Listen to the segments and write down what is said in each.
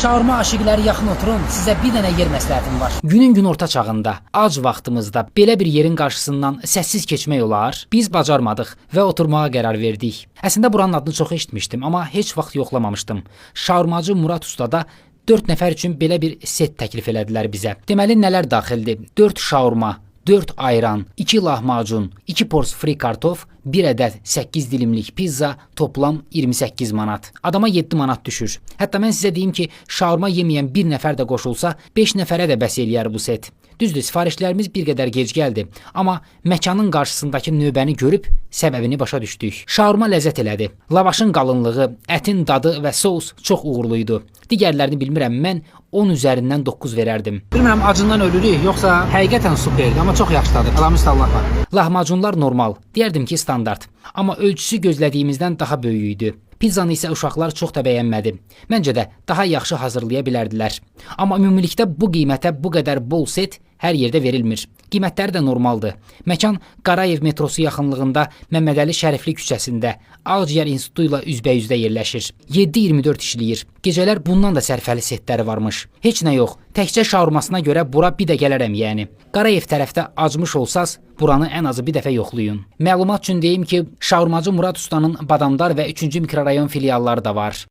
Şaurma aşiqləri yaxın oturun, sizə bir dənə yer məsləhətim var. Günün günorta çağında, ac vaxtımızda belə bir yerin qarşısından səssiz keçmək olar? Biz bacarmadıq və oturmağa qərar verdik. Əslində buranın adını çox eşitmişdim, amma heç vaxt yoxlamamışdım. Şaurmacı Murad Ustada 4 nəfər üçün belə bir set təklif elədilər bizə. Deməli nələr daxildir? 4 şaurma, 4 ayran, 2 lahmacun, 2 pors fri kartof, 1 ədəd 8 dilimlik pizza, toplam 28 manat. Adama 7 manat düşür. Hətta mən sizə deyim ki, şaurma yeməyən bir nəfər də qoşulsa, 5 nəfərə də bəs eləyər bu set. Düzdür, sifarişlərimiz bir qədər gec gəldi, amma məkanın qarşısındakı növbəni görüb səbəbini başa düşdük. Şaurma ləzzət elədi. Lavaşın qalınlığı, ətin dadı və sous çox uğurluydu. Digərlərini bilmirəm, mən 10 üzərindən 9 verərdim. Bilmirəm, acından ölürük, yoxsa həqiqətən superdir, amma çox yaxşı dadır. Əlamüs Allah var. Lahmacunlar normal, deyərdim ki standart, amma ölçüsü gözlədiyimizdən daha böyük idi. Pizzanı isə uşaqlar çox da bəyənmədi. Məncə də daha yaxşı hazırlaya bilərdilər. Amma ümumilikdə bu qiymətə bu qədər bol set hər yerdə verilmir. Qiymətləri də normaldır. Məkan Qarayev metrosu yaxınlığında Məmmədəli Şərifli küçəsində Ağciyər İnstitutu ilə üzbəyüzdə yerləşir. 7/24 işləyir. Gecələr bundan da sərfəli setləri varmış. Heç nə yox. Təkcə şaurmasına görə bura bir də gələrəm yəni. Qarayev tərəfdə acmış olsaz, buranı ən azı bir dəfə yoxlayın. Məlumat üçün deyim ki, şaurmacı Murad Ustanın Badamdar və 3-cü mikrorayon filialları da var.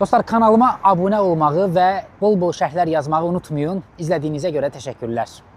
Dostlar, kanalıma abunə olmağı və bol-bol şərhlər yazmağı unutmayın. İzlədiyinizə görə təşəkkürlər.